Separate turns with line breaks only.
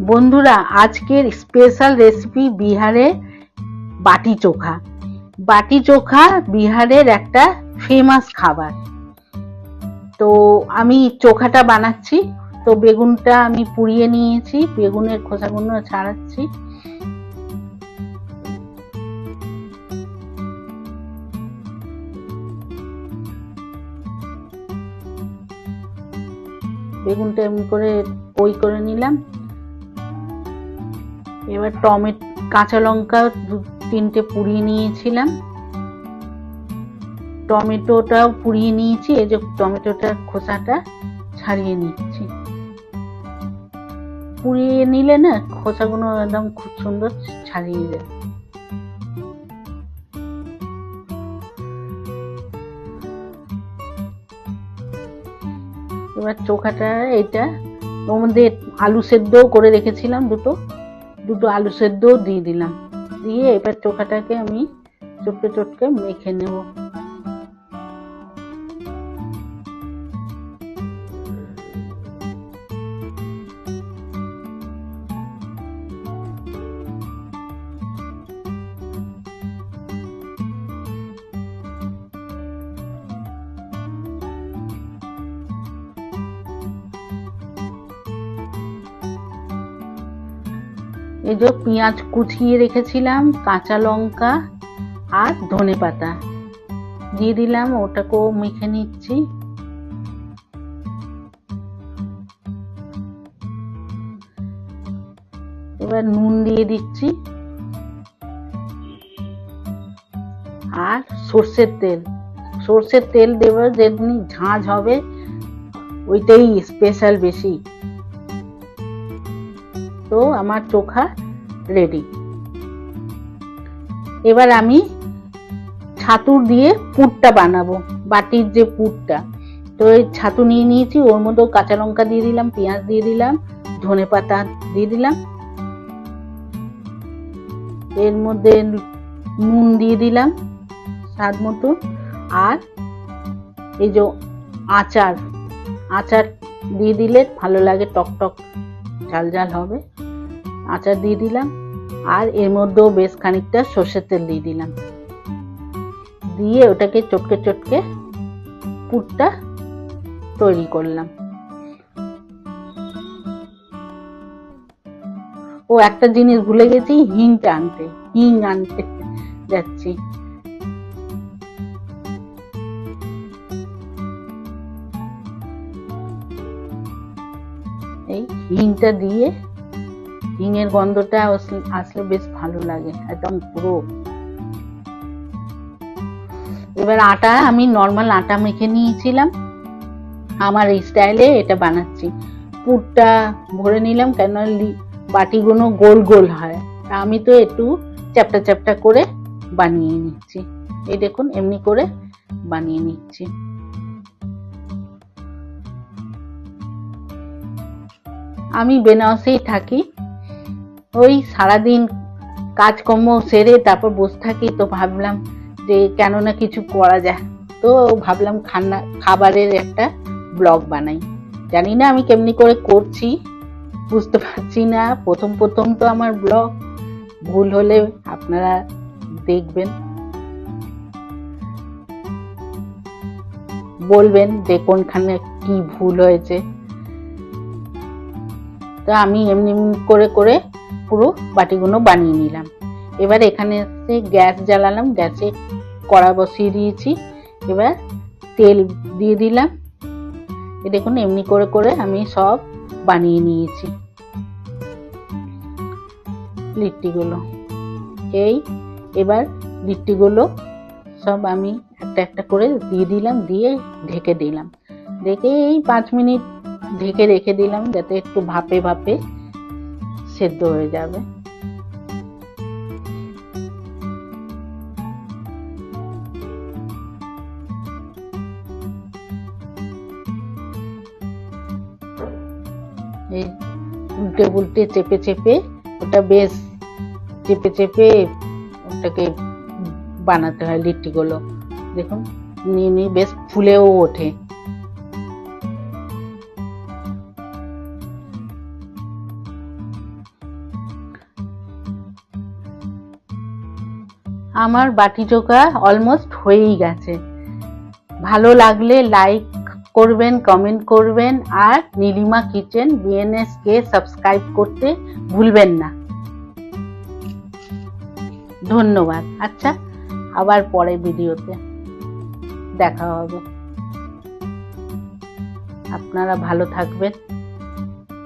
বন্ধুরা, আজকের special recipe বিহারে বাটি চোখা। বাটি চোখা বিহারের একটা ফেমাস খাবার। তো আমি চোখাটা বানাচ্ছি। তো বেগুনটা আমি পুড়িয়ে নিয়েছি, বেগুনের খোসাগুলো ছাড়াচ্ছি। বেগুনটা এমনি করে ওই করে নিলাম। এবার টমেটো, কাঁচা লঙ্কা 2-3টে পুড়িয়ে নিয়েছিলাম, টমেটোটাও পুড়িয়ে নিয়েছি। এই যে টমেটোটার খোসাটা ছাড়িয়ে নিচ্ছি। পুড়িয়ে নিলে না খোসাগুলো একদম খুব সুন্দর ছাড়িয়ে যায়। এবার চোখাটা, এটা ওর মধ্যে আলু সেদ্ধও করে রেখেছিলাম, দুটো আলু সেদ্ধ দিয়ে দিলাম। দিয়ে এবার চোখাটাকে আমি চটকে চটকে মেখে নেব। এই যে পেঁয়াজ কুচিয়ে রেখেছিলাম, কাঁচা লঙ্কা আর ধনেপাতা দিয়ে দিলাম, ওটাকেও মেখে নিচ্ছি। এবার নুন দিয়ে দিচ্ছি আর সর্ষের তেল দেবো, যেমনি ঝাঁঝ হবে ওইটাই স্পেশাল বেশি। তো আমার চোখা রেডি। এবার আমি ছাতুর দিয়ে পুরটা বানাবো, বাটির যে পুরটা। তো এই ছাতু নিয়ে নিয়েছি, ওর মধ্যে কাঁচা লঙ্কা দিয়ে দিলাম, পেঁয়াজ দিয়ে দিলাম, ধনেপাতা দিয়ে দিলাম, এর মধ্যে নুন দিয়ে দিলাম স্বাদ মতো, আর এই যে আচার দিয়ে দিলে ভালো লাগে, টক টক ঝাল ঝাল হবে। আচার দিয়ে দিলাম, আর এর মধ্যেও বেশ খানিকটা সর্ষের তেল দিয়ে দিলাম। দিয়ে ওটাকে চটকে চটকে পুরটা তৈরি করলাম। ও একটা জিনিস ভুলে গেছি, হিং আনতে যাচ্ছি। এই হিংটা দিয়ে, হিঙের গন্ধটা আসলে বেশ ভালো লাগে একদম পুরো। এবার আটা, আমি নর্মাল আটা মেখে নিয়েছিলাম, আমার এই স্টাইলে এটা বানাচ্ছি। পুরটা ভরে নিলাম, কেন বাটিগুলো গোল গোল হয়, আমি তো একটু চ্যাপটা চ্যাপটা করে বানিয়ে নিচ্ছি। এই দেখুন, এমনি করে বানিয়ে নিচ্ছি। আমি বেনারসেই থাকি, ওই সারাদিন কাজকর্ম সেরে তারপর বসে থাকি। তো ভাবলাম যে কেন না কিছু করা যায়, তো ভাবলাম খাবারের একটা ব্লগ বানাই। জানি না আমি কেমনি করে করছি, বুঝতে পারছি না। প্রথম তো আমার ব্লগ, ভুল হলে আপনারা দেখবেন, বলবেন যে কোনখানে কি ভুল হয়েছে। তো আমি এমনি করে করে পুরো বাটিগুলো বানিয়ে নিলাম। এবার এখানে গ্যাস জ্বালালাম, গ্যাসে কড়া বসিয়ে দিয়েছি। এবার তেল দিয়ে দিলাম। দেখুন, এমনি করে করে আমি সব বানিয়ে নিয়েছি লিট্টিগুলো। এবার লিট্টিগুলো সব আমি একটা একটা করে দিয়ে দিলাম, দিয়ে ঢেকে দিলাম। ঢেকে এই 5 মিনিট ঢেকে রেখে দিলাম, যাতে একটু ভাপে ভাপে সেদ্ধ হয়ে যাবে। এই উল্টে উল্টে চেপে চেপে ওটা বেশ চেপে চেপে ওটাকে বানাতে হয় লিট্টিগুলো। দেখুন, নিয়ে বেশ ফুলেও ওঠে। আমার বাটি চোখা অলমোস্ট হয়েই গেছে। ভালো লাগলে লাইক করবেন, কমেন্ট করবেন, আর নীলিমা কিচেন বিএনএস কে সাবস্ক্রাইব করতে ভুলবেন না। ধন্যবাদ। আচ্ছা, আবার পরে ভিডিওতে দেখা হবে। আপনারা ভালো থাকবেন।